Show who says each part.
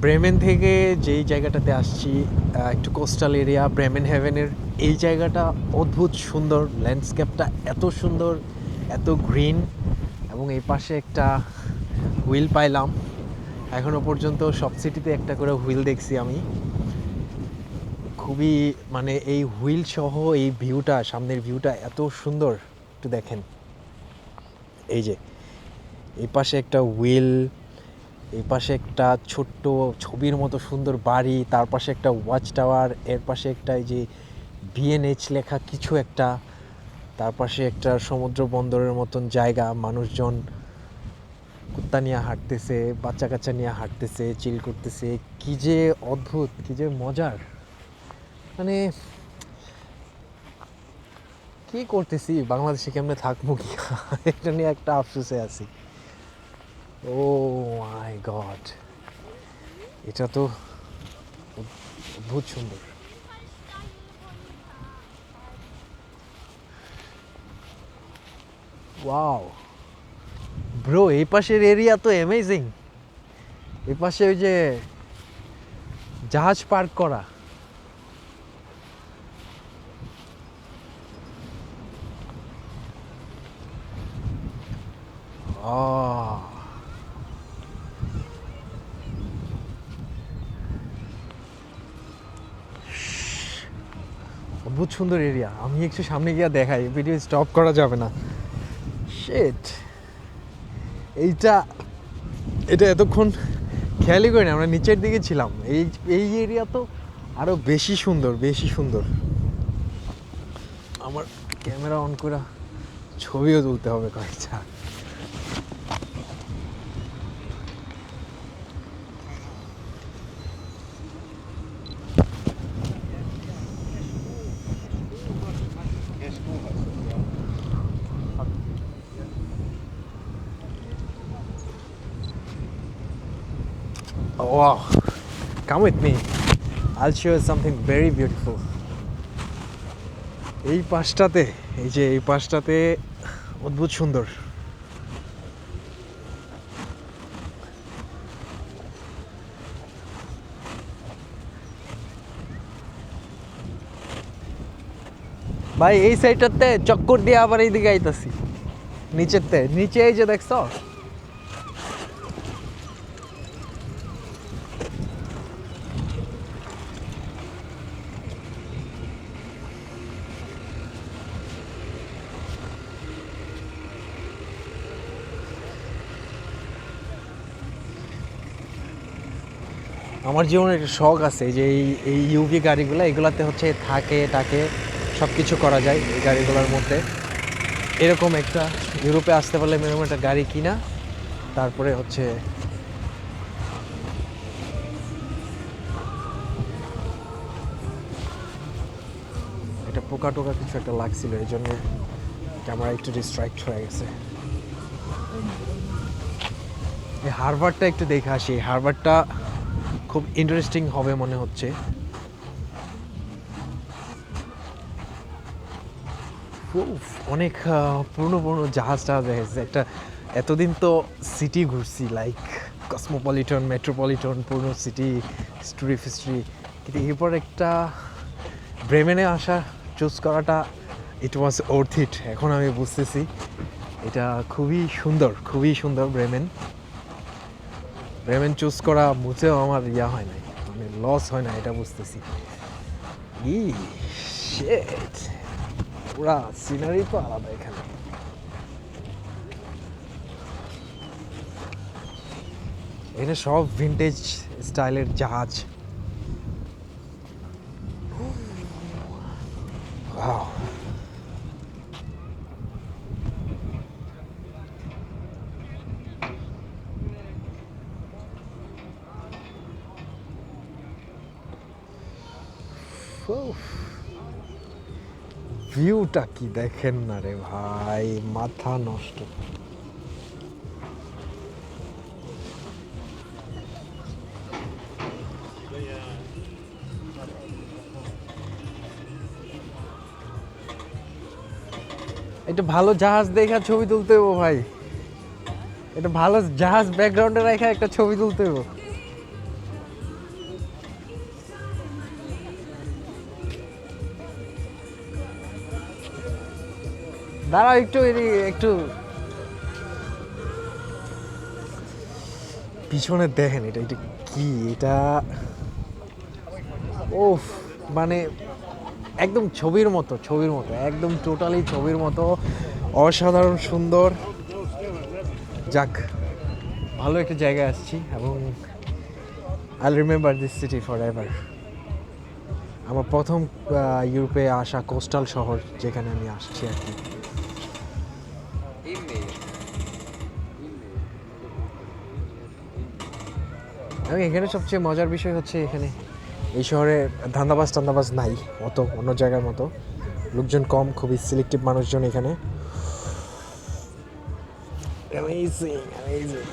Speaker 1: Bremen থেকে যেই জায়গাটাতে আসছি, একটু কোস্টাল এরিয়া ব্রেমেন হেভেনের, এই জায়গাটা অদ্ভুত সুন্দর। ল্যান্ডস্কেপটা এত সুন্দর, এত গ্রিন, এবং এই পাশে একটা হুইল পাইলাম। এখনও পর্যন্ত সব সিটিতে একটা করে হুইল দেখছি আমি। খুবই মানে এই হুইল সহ এই ভিউটা, সামনের ভিউটা এত সুন্দর। একটু দেখেন, এই যে এই পাশে একটা হুইল, এই পাশে একটা ছোট্ট ছবির মতো সুন্দর বাড়ি, তার পাশে একটা ওয়াচ টাওয়ার, এর পাশে একটা এই যে বিএনএইচ লেখা কিছু একটা, তার পাশে একটা সমুদ্র বন্দরের মতন জায়গা, মানুষজন কুত্তা নিয়ে হাঁটতেছে, বাচ্চা কাচ্চা নিয়ে হাঁটতেছে, চিল করতেছে। কি যে অদ্ভুত, কি যে মজার। মানে কি করতেছি, বাংলাদেশে কেমনে থাকবো কি এটা নিয়ে একটা আফসোসে আছি। ও মাই গড, এটা তো অদ্ভুত সুন্দর। ওয়াও ব্রো, এই পাশের এরিয়া তো অ্যামেজিং। এই পাশে ওই যে জাহাজ পার্ক করা। অদ্ভুত সুন্দর এরিয়া। আমি একটু সামনে গিয়ে দেখাই, ভিডিও স্টপ করা যাবে না। শিট, এইটা এটা এতক্ষণ খেয়ালই করি না, আমরা নিচের দিকে ছিলাম। এই এই এরিয়া তো আরো বেশি সুন্দর, বেশি সুন্দর। আমার ক্যামেরা অন করা ছবিও তুলতে হবে কয়েকটা। Wow, come with me. I'll show you something very beautiful. এই পাশটাতে, এই যে এই পাশটাতে অদ্ভুত সুন্দর। ভাই এই সাইডটাতে চক্কর দিয়ে আবার এইদিকে আইতাছি নিচেতে। নিচে এই যে দেখছো, আমার জীবনে একটা শখ আছে যে এই ইউভি গাড়িগুলো, এগুলাতে হচ্ছে থাকে টাকে সব কিছু করা যায় এই গাড়িগুলোর মধ্যে। এরকম একটা ইউরোপে আসতে পারলে মিনিমাম একটা গাড়ি কিনা, তারপরে হচ্ছে এটা পোকা টোকা কিছু একটা লাগছিল, এই জন্য ক্যামেরা একটু ডিস্ট্রাক্ট হয়ে গেছে। এই হারবারটা একটু দেখে আসি, হারবারটা খুব ইন্টারেস্টিং হবে মনে হচ্ছে। অনেক পুরনো পুরনো জাহাজ টাহাজ দেখেছে একটা। এতদিন তো সিটি ঘুরছি, লাইক কসমোপলিটন, মেট্রোপলিটন, পুরনো সিটি, হিস্ট্রি ফিস্ট্রি, কিন্তু এরপর একটা ব্রেমেনে আসা চুজ করাটা, ইট ওয়াজ ওর্থ ইট। এখন আমি বুঝতেছি এটা খুবই সুন্দর, খুবই সুন্দর। ব্রেমেন ব্রেমেন চুজ করা মুছেও আমার ইয়া হয় নাই, মানে লস হয় না, এটা বুঝতেছি। ই শিট, পুরা সিনারি তো আলাদা এখানে। এখানে সব ভিন্টেজ স্টাইলের জাহাজ। Wow. ভিউটা কি দেখেন না রে ভাই, মাথা নষ্ট। এটা ভালো জাহাজ দেখা ছবি তুলতে হইব ভাই, এটা ভালো জাহাজ ব্যাকগ্রাউন্ডে রেখে একটা ছবি তুলতে হইব। দাঁড়াও একটু একটু পিছনে দেখেন, এটা এটা কি এটা, ওফ, মানে একদম ছবির মতো, ছবির মতো, একদম টোটালি ছবির মতো, অসাধারণ সুন্দর। যাক, ভালো একটা জায়গায় আসছি এবং I remember this city for ever. আমার প্রথম ইউরোপে আসা কোস্টাল শহর যেখানে আমি আসছি আর কি। এবং এখানে সবচেয়ে মজার বিষয় হচ্ছে এখানে এই শহরে ধান্দাবাজ নাই অত অন্য জায়গার মতো, লোকজন কম, খুবই সিলেক্টিভ মানুষজন এখানে। Amazing amazing.